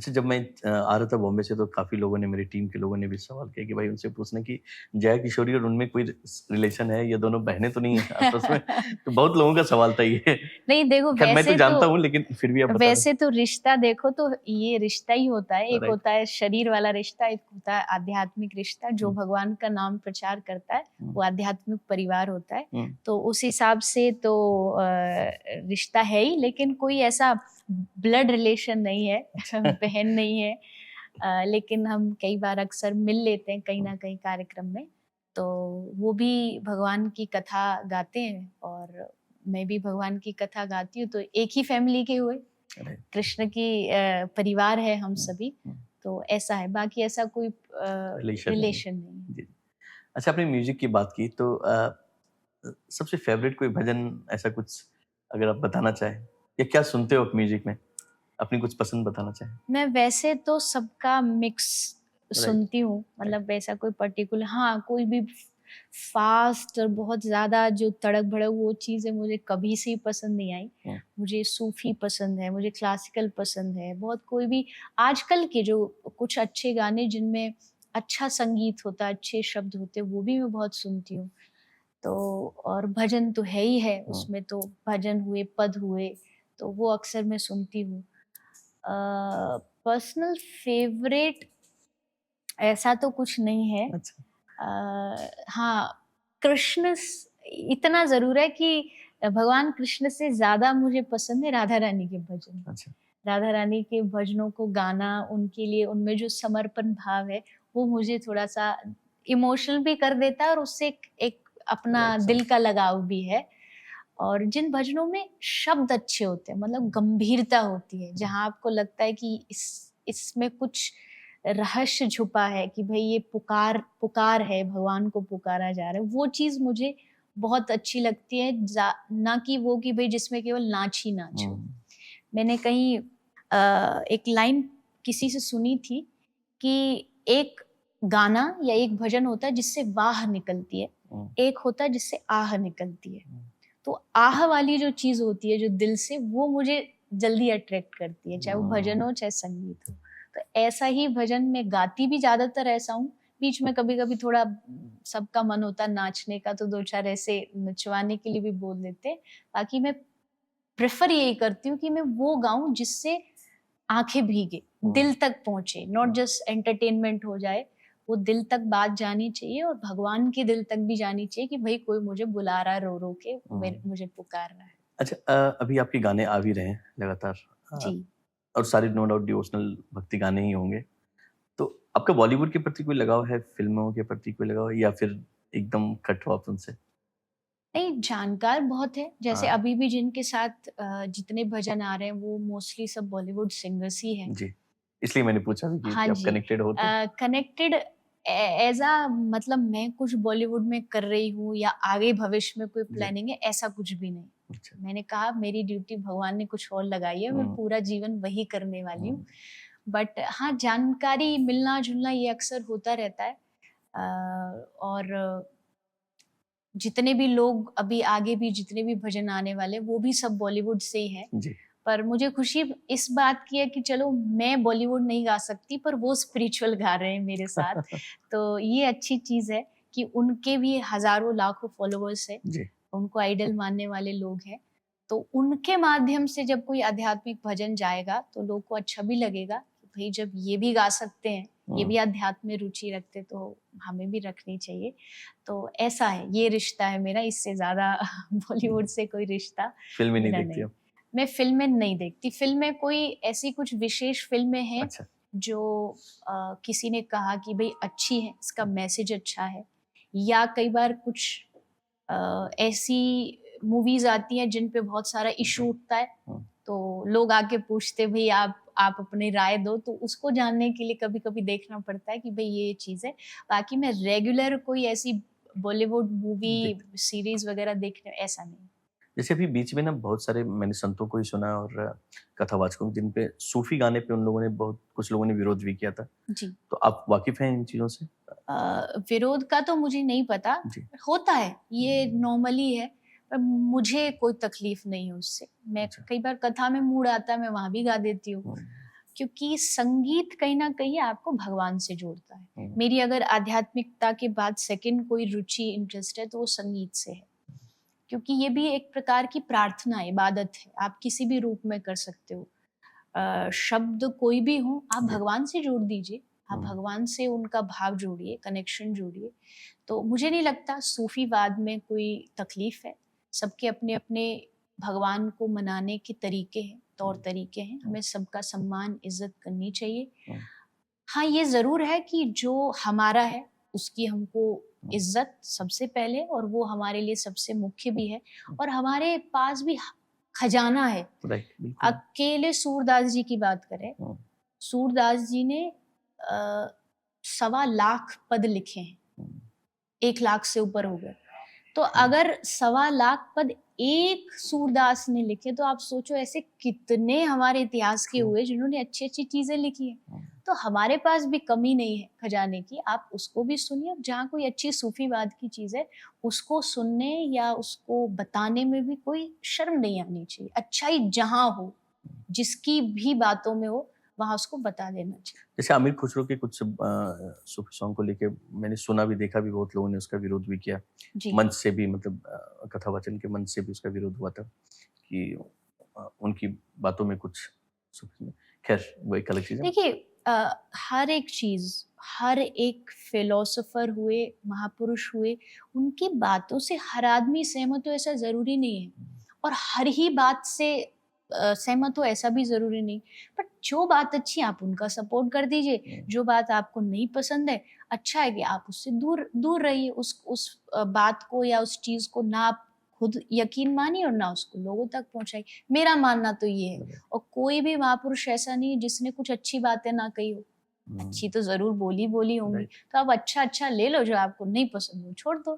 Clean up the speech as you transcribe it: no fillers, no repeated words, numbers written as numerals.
अच्छा, जब मैं आ रहा था बॉम्बे से तो काफ़ी लोगों ने, मेरी टीम के लोगों ने भी सवाल किया कि भाई उनसे पूछना कि जया किशोरी और उनमें कोई रिलेशन है? ये दोनों बहनें तो नहीं हैं आपस में? तो बहुत लोगों का सवाल था ये। नहीं देखो, खैर मैं तो जानता हूँ लेकिन फिर भी आप बता दें। वैसे तो रिश्ता देखो तो ये रिश्ता ही होता है। एक राइट। होता है शरीर वाला रिश्ता, एक होता है आध्यात्मिक रिश्ता। जो हुँ, भगवान का नाम प्रचार करता है हुँ, वो आध्यात्मिक परिवार होता है। हुँ, तो उस हिसाब से तो रिश्ता है ही, लेकिन कोई ऐसा ब्लड रिलेशन नहीं है। अच्छा। बहन नहीं है। लेकिन हम कई बार अक्सर मिल लेते हैं कहीं हुँ, ना कहीं कार्यक्रम में। तो वो भी भगवान की कथा गाते हैं और मैं भी भगवान की कथा गाती हूँ, तो एक ही फैमिली के हुए। राइट। कृष्ण की परिवार है हम हुँ, सभी। हुँ, तो ऐसा है, बाकी ऐसा कोई रिलेशन नहीं है। रिलेशन नहीं है। जी। अच्छा, आपने म्यूज़िक की बात की तो सबसे फ़ेवरेट कोई भजन ऐसा कुछ अगर आप बताना चाहें? या क्या सुनते हो आप म्यूज़िक में? अपनी कुछ पसंद बताना चाहें? मैं वैसे तो सबका मिक्स राइट, सुनती हूँ, राइट। मतलब वैसा कोई पर्टिकुलर, हाँ, कोई भी फास्ट और बहुत ज़्यादा जो तड़क-भड़क वो चीज़ें मुझे कभी से ही पसंद नहीं आई। हुँ, मुझे सूफ़ी पसंद है, मुझे क्लासिकल पसंद है, बहुत कोई भी आजकल के जो कुछ अच्छे गाने जिनमें अच्छा संगीत होता है, अच्छे शब्द होते हैं, वो भी मैं बहुत सुनती हूँ। तो और भजन तो है ही है, हुँ, उसमें तो भजन हुए, पद हुए, तो वो अक्सर मैं सुनती हूँ। पर्सनल फेवरेट ऐसा तो कुछ नहीं है। अच्छा, हाँ, कृष्ण स इतना ज़रूर है कि भगवान कृष्ण से ज़्यादा मुझे पसंद है राधा रानी के भजन। अच्छा। राधा रानी के भजनों को गाना, उनके लिए उनमें जो समर्पण भाव है, वो मुझे थोड़ा-सा इमोशनल भी कर देता है और उससे एक एक अपना राइट, दिल समझ का लगाव भी है। और जिन भजनों में शब्द अच्छे होते हैं, मतलब गंभीरता होती है, हुँ, जहाँ आपको लगता है कि इसमें कुछ रहस्य छुपा है कि भई ये पुकार है, भगवान को पुकारा जा रहा है, वो चीज़ मुझे बहुत अच्छी लगती है। ना कि वो कि भई जिसमें केवल नाच ही नाच हो। हुँ, मैंने कहीं एक लाइन किसी से सुनी थी कि एक गाना या एक भजन होता है जिससे वाह निकलती है, हुँ, एक होता है जिससे आह निकलती है। हुँ, तो आह वाली जो चीज़ होती है जो दिल से, वो मुझे जल्दी अट्रैक्ट करती है, चाहे वो भजन हुँ, हो चाहे संगीत हो। तो ऐसा ही भजन मैं गाती भी ज़्यादातर ऐसा हूँ। बीच में कभी-कभी थोड़ा सबका मन होता है नाचने का, तो 2-4 ऐसे नचवाने के लिए भी बोल देते हैं। बाकी मैं प्रेफ़र यही करती हूँ कि मैं वो गाऊँ जिससे आँखें भीगे, हुँ, दिल तक पहुँचे, नॉट हुँ, जस्ट एंटरटेनमेंट हो जाए। वो दिल तक बात जानी चाहिए और भगवान के दिल तक भी जानी चाहिए कि भई कोई मुझे बुला रहा है रो-रो के, हुँ। मुझे पुकार रहा है। अच्छा, अभी आपके गाने आ भी रहे हैं लगातार, अ, जी। और सारे नो डाउट डिवोशनल भक्ति गाने ही होंगे। तो आपका बॉलीवुड के प्रति कोई लगाव है, फ़िल्मों के प्रति कोई लगाव है या फिर एकदम कट हो आप उनसे? नहीं, जानकार बहुत हैं, जैसे हाँ, अभी भी जिनके साथ जितने भजन आ रहे हैं वो मोस्टली सब बॉलीवुड सिंगर्स ही हैं। जी। इसलिए मैंने पूछा भी हाँ कि आप जी। कनेक्टेड हो तो? कनेक्टेड एज़ अ मतलब मैं कुछ बॉलीवुड में कर रही हूँ या आगे भविष्य में कोई जी, प्लानिंग है, ऐसा कुछ भी नहीं। अच्छा। मैंने कहा मेरी ड्यूटी भगवान ने कुछ और लगाई है, मैं हुँ, पूरा जीवन वही करने वाली हूँ। हुँ, बट हाँ, जानकारी मिलना-जुलना ये अक्सर होता रहता है। और जितने भी लोग अभी आगे भी जितने भी भजन आने वाले हैं, वो भी सब बॉलीवुड से ही हैं। जी। पर मुझे खुशी इस बात की है कि चलो मैं बॉलीवुड नहीं गा सकती पर वो स्पिरिचुअल गा रहे हैं मेरे साथ। तो ये अच्छी चीज़ है कि उनके भी हज़ारों लाखों फॉलोवर्स हैं, जी। उनको आइडल मानने वाले लोग हैं। तो उनके माध्यम से जब कोई आध्यात्मिक भजन जाएगा तो लोग को अच्छा भी लगेगा कि भई जब ये भी गा सकते हैं, ये हुँ, भी अध्यात्म में रुचि रखते हैं तो हमें भी रखनी चाहिए। तो ऐसा है, ये रिश्ता है मेरा, इससे ज़्यादा बॉलीवुड से कोई रिश्ता फ़िल्में नहीं मेरा देखती नहीं। आप? मैं फ़िल्में नहीं देखती, फ़िल्में कोई ऐसी कुछ विशेष फ़िल्में हैं अच्छा। जो किसी ने कहा कि भई अच्छी है, इसका मैसेज अच्छा है, या कई बार कुछ ऐसी मूवीज़ आती हैं जिन पे बहुत सारा इश्यू उठता है, हुँ, तो लोग आके पूछते भई आप अपनी राय दो, तो उसको जानने के लिए कभी-कभी देखना पड़ता है कि भई ये चीज़ है। बाकी मैं रेगुलर कोई ऐसी बॉलीवुड मूवी, देखते सीरीज़ वग़ैरह देखने ऐसा नहीं। जैसे अभी बीच में ना बहुत सारे मैंने संतों को ही सुना और कथावाचकों को जिन पे सूफ़ी गाने पे उन लोगों ने बहुत कुछ लोगों ने विरोध भी किया था। जी। तो आप वाकिफ़ हैं इन चीज़ों से? विरोध का तो मुझे नहीं पता, जी। होता है, ये नॉर्मली है, पर मुझे कोई तकलीफ़ नहीं है उससे। मैं अच्छा। कई बार कथा में मूड आता है, मैं वहाँ भी गा देती हूँ। हुँ, क्योंकि संगीत कहीं ना कहीं आपको भगवान से जोड़ता है। हम्म, मेरी अगर आध्यात्मिकता के बाद सेकंड कोई रुचि इंटरेस्ट है तो वो संगीत से है, क्योंकि ये भी एक प्रकार की प्रार्थना है, इबादत है। आप किसी भी रूप में कर सकते हो, शब्द कोई भी हो, आप जी, भगवान से जोड़ दीजिए, आप हम्म, भगवान से उनका भाव जोड़िए, कनेक्शन जोड़िए। तो मुझे नहीं लगता सूफीवाद में कोई तकलीफ है। सबके अपने अपने भगवान को मनाने के तरीके हैं, तौर तरीके हैं, हमें सबका सम्मान इज्जत करनी चाहिए। हम्म, हाँ, ये ज़रूर है कि जो हमारा है उसकी हमको हम्म, इज्जत सबसे पहले, और वो हमारे लिए सबसे मुख्य भी है। और हमारे पास भी खजाना है। राइट, बिल्कुल, अकेले सूरदास जी की बात करें, हम्म, सूरदास जी ने 1.25 लाख पद लिखे हैं, हम्म, 1 लाख से ऊपर हो गए। तो हम्म, अगर 1.25 लाख पद एक सूरदास ने लिखे, तो आप सोचो ऐसे कितने हमारे इतिहास के ट्रू, हुए जिन्होंने अच्छी अच्छी चीजें लिखी हैं। हम्म, तो हमारे पास भी कमी नहीं है खजाने की, आप उसको भी सुनिए। जहाँ कोई अच्छी सूफीवाद की चीज है, उसको सुनने या उसको बताने में भी कोई शर्म नहीं आनी चाहिए। अच्छाई जहाँ हो, जिसकी भी बातों में हो, वहां उसको बता देना चाहिए। जैसे आमिर खुसरो के कुछ सूफी सॉन्ग को लेके मैंने सुना भी, देखा भी, बहुत लोगों ने उसका विरोध भी किया, जी। मंच से भी, मतलब कथा वाचन के मंच से भी उसका विरोध हुआ था कि उनकी बातों में कुछ सूफी में, खैर वो एक अलग चीज़ है। देखिए, हर एक चीज, हर एक फिलोसोफर हुए, महापुरुष हुए, उनकी बातों से हर आदमी सहमत हो ऐसा जरूरी नहीं है, और हर ही बात से सहमत हो ऐसा भी जरूरी नहीं। बट जो बात अच्छी है, आप उनका सपोर्ट कर दीजिए। जो बात आपको नहीं पसंद है, अच्छा है कि आप उससे दूर दूर रहिए। उस बात को या उस चीज को ना आप खुद यकीन मानिए और ना उसको लोगों तक पहुंचाइए। मेरा मानना तो ये है। और कोई भी महापुरुष ऐसा नहीं है जिसने कुछ अच्छी बातें ना कही हो। अच्छी तो जरूर बोली बोली होंगी। राइट, तो आप अच्छा अच्छा ले लो, जो आपको नहीं पसंद हो छोड़ दो।